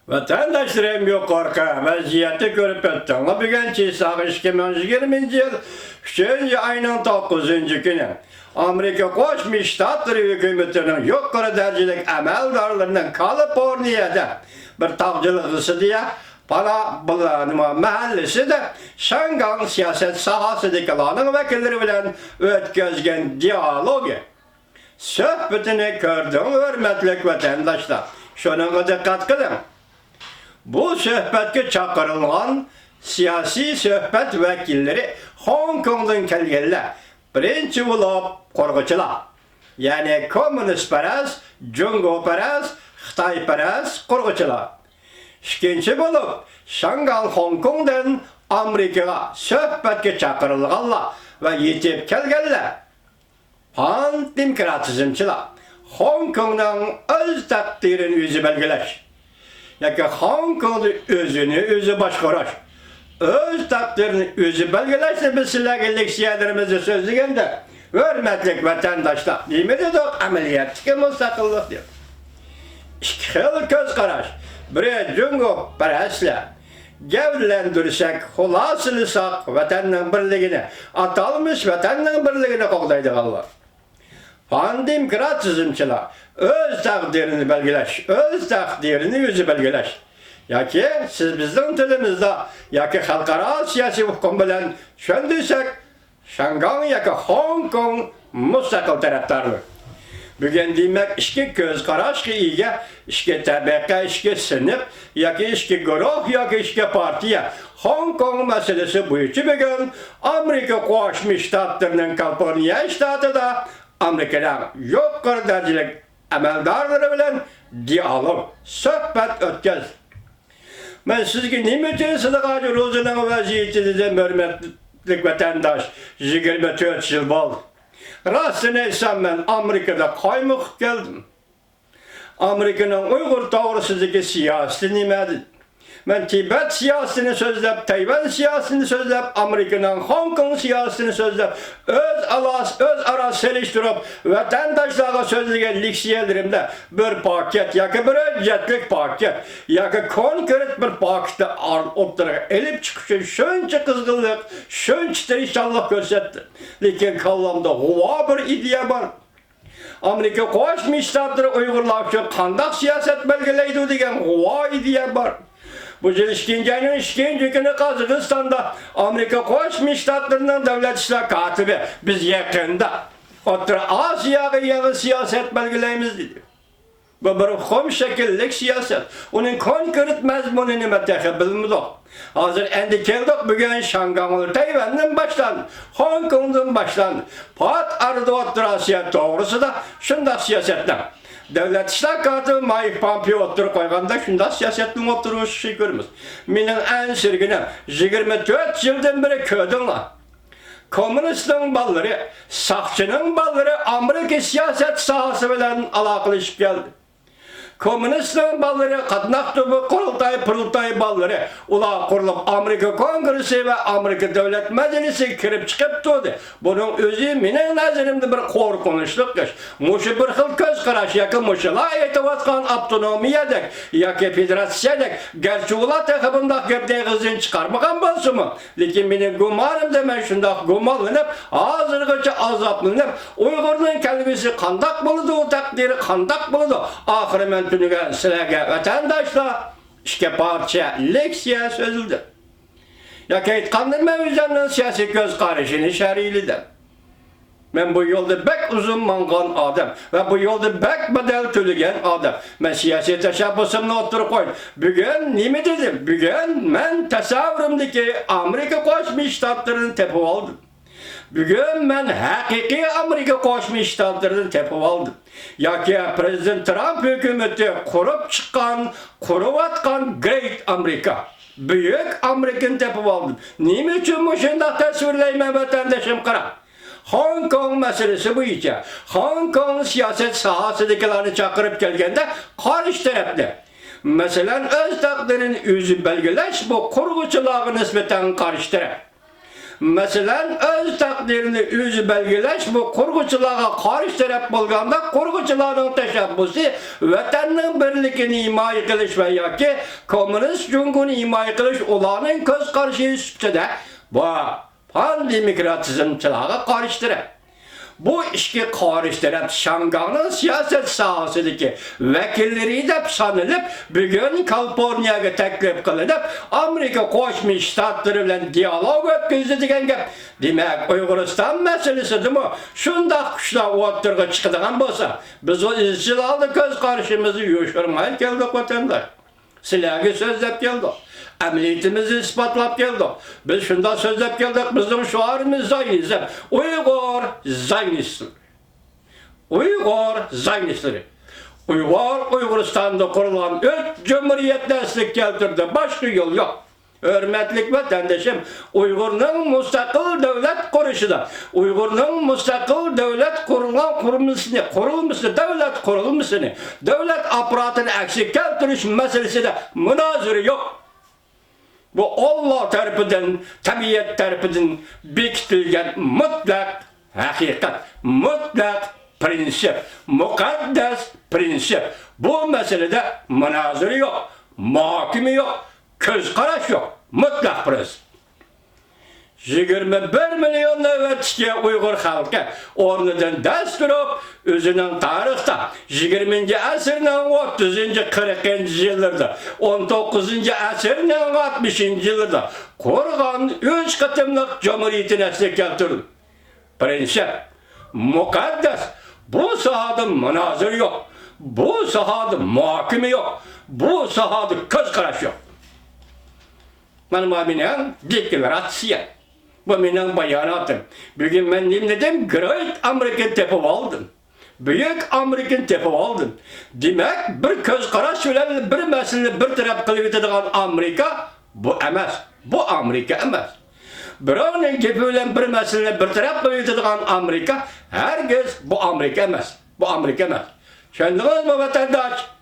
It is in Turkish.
Vatandaşlarım yukarı vaziyeti görüp öttüğünü bugün çiğsağı 2020 yıl 3. ayının 9. günü Amerika Koşmuş Ştatları hükümetinin yukarı derecelik emeldarlarının Kaliforniya'da bir tavcılıklısı diye para bulanma mahallesi de Şangan siyaset sahasıdakilerin vekilleri bilen ötközgen diyalogu. Söhbetini gördüğün hürmetlik vatandaşlar. Şuna dikkat kılın. Bu söhbetke çakırılgan siyasi söhbet vekilleri Hong Kong'dan kelgenler. Birinci bulup korkuçular. Yani komünist perest, Jungo perest, Xitay perest korkuçular. İkinci bulup Şangal Hong Kong'dan Amerika'ya söhbetke çakırılganlar ve yetip kelgenler. Pan demokratizmçılar. Hong Kong'dan öz takdirini yüzü belgeleş. Yaki Hong Kong'da özünü başkaraş. Öz takdirini özü belgeleşse biz sizlerle leksiyalarımızı sözlüğünde hürmetlik vatandaşlar. Değil mi dedik? Ameliyattaki müstakillik diyor. İki göz karaş. Biri Jungo perestler. Gevlendirsek, hulasılısak vatanın birliğini, atalmış vatanın birliğini koklaydık Allah. Pandemokratizmçılar öz takdirini belgeleş, öz takdirini yüzü belgeleş. Ya ki siz bizden tilimizde, ya ki halkara siyasi hukum bilen şöndüysek, Şangan ya ki Hong Kong müstakil taraftarlı. Bugün demek iki göz karaş ki iyice, iki tabaka, iki sınıf, ya ki iki grup, ya ki iki partiye. Hong Kong meselesi bu için bugün Amerika Koşmuş Ştatlarının Kaliforniya ştatı da Amerika'dan yukarı derecelik emeldarları bilen diyalog, söhbet ötkez. Ben sizge nimetin sıdıkacı rozunun vaziyetinize hürmetlik vatandaş 24 yıl bol. Rastını etsem ben Amerika'da kaymık geldim. Amerika'nın Uygur doğrusundaki siyaseti nimedi. Ben Tibet siyasetini sözlep, Tayvan siyasetini sözlep, Amerika'nın Hong Kong siyasetini sözlep, öz ara seliştirip, vatandaşlara sözlüğe liksiyelerimde bir paket, ya ki bir öncetlik paket, ya ki konkret bir paketi ortaya elip çıkışı, şönçe kızgınlık, şönçe inşallah gösterdi. Lakin kallamda hava bir idea var. Amerika Koşmuş Ştatları Uygurlar için kandak siyaset belgeleydi degen hava idea var. Bu yıl işkencenin günü Kazakıstan'da Amerika Koşmuş Ştatlarının devlet işler katibi biz yakında otur Asya'ya yağı siyaset belgeleyimiz dedi. Bu bir hom şekillik siyaset. Onun konkret mezmunu nimeteki bilmiyoruz. Hazır endi keldik bugün Şangan'ın Tayvan'dan başlandı. Hong Kong'dan başlandı. Pat arada otur Asya doğrusu da şunda siyasetten. Devlet işler katibi Mike Pompeo oturup koyganda şunda siyasetin oturuş şey görürüz. Benim en sürgünüm 24 yıldan beri köydümler. Komünistin balları, sakçının balları Amerika siyaset sahası bilen alakalaşıp geldi. Komünistin balları, Kadnak Tubu, Kurultay balları ula kurulup Amerika Kongresi ve Amerika Devlet Meclisi kirip çıkıp durdu. Bunun özü benim nazarimde bir korkunçluk iş. Muşu bir xil göz karaş, ya ki muşula etivatkan avtonomiyadek, ya ki federasyadek, gerçi ula tekibindak göpdey kızın çıkarmagan bolsun mu? Lakin benim gumarım demen şundak gumalınıp, hazırgıca azaplanıp, Uygur'un kelbisi kandak buludu, o takdiri kandak buludu. Ahire men tünüge silege vatandaşlar işte parça leksiya sözüldü. Ya ki etkandır mevzunun siyasi göz karışını şerilidir. Ben bu yolda bek uzun mangan adam ve bu yolda bek bedel tülügen adam. Ben siyasi teşebbüsümle oturup koyun. Bugün ne dedim? Bugün ben tasavvurumdaki Amerika Koşmuş Ştatlarını tepip aldım. Bugün ben hakiki Amerika Koşmuş Ştatlarını tepip aldım. Ya ki Prezident Trump hükümeti kurup çıkan, kurup atkan Great Amerika. Büyük Amerika'nı tepip aldım. Niçin için bu şunda tasvirleyme vatandaşım kara? Hong Kong meselesi bu için. Hong Kong siyaset sahasındakilerini çakırıp gelgende karşı taraflı. Mesela öz takdirini yüzü belgeleş bu kurguçuluğa nispeten karşı taraf. Mesela öz takdirini özü belgileş bu kurguçuluğa karşı taraf bulganda kurguçuların teşebbüsü vatanın birlikini himaye kılış ve yaki komünist cumhurunu himaye kılış olanın göz karşıya süpçede bu pandemikratizmçılığa karşıdır. Bu işki karıştırıp Şangay'ın siyaset sahasındaki vekilleri de sanılıp bugün Kaliforniya'ya teklif kılınıp Amerika Koşmuş Ştatları ile diyalog ötküzdü degen gep. Demek Uyguristan meselesi değil mi? Şunda kuşla oturga çıkıdığın bolsa biz o izcilalı göz karşımızı yoşurmaya geldik vatandaş. Silahı sözlep geldik. Emniyetimizi ispatlap geldik. Biz şunda sözlep geldik. Bizim şuarımız Zionizm. Uygur Zionistleri. Uygur Zionistleri. Uyguristan'da kurulan ilk cumhuriyet destek geldirdi. Başka yol yok. Hürmetlik vatandaşım, Uygur'un müstakil devlet kuruşuda, Uygur'un müstakil devlet kurulmasını, devlet aparatını eksik keltiriş meselesi de münazırı yok. Bu Allah tarafından, tabiat tarafından bekitilgen mutlak hakikat, mutlak prensip, mukaddes prensip. Bu meselede münazırı yok, muhakeme yok, göz karaş yok, mutlak prensip. 21 milyon nöbetçi Uygur halkı ornadan ders durup özünün tarihte 20. asırın 30. 40. yıllarda 19. asırın 60. yıllarda kurgan 3 kıtımlık cumhuriyetine esnek keltirdi. Prensip, mukaddes, bu sahada münazır yok, bu sahada muhakeme yok, bu sahada göz karaş yok. Benim abinin deklarasyonu. Bu benim bayanatım. Bugün ben ne dedim? Great American tepip aldım. Büyük Amerikan tepip aldım. Demek bir göz karaş söylen bir mesele bir taraf kılıp etadigan Amerika bu emas. Bu Amerika emas. Birovning gepi bilan bir mesele bir taraf kılıp etadigan Amerika herkes bu Amerika emas. Bu Amerika emas. Tushundingizmi vatandosh?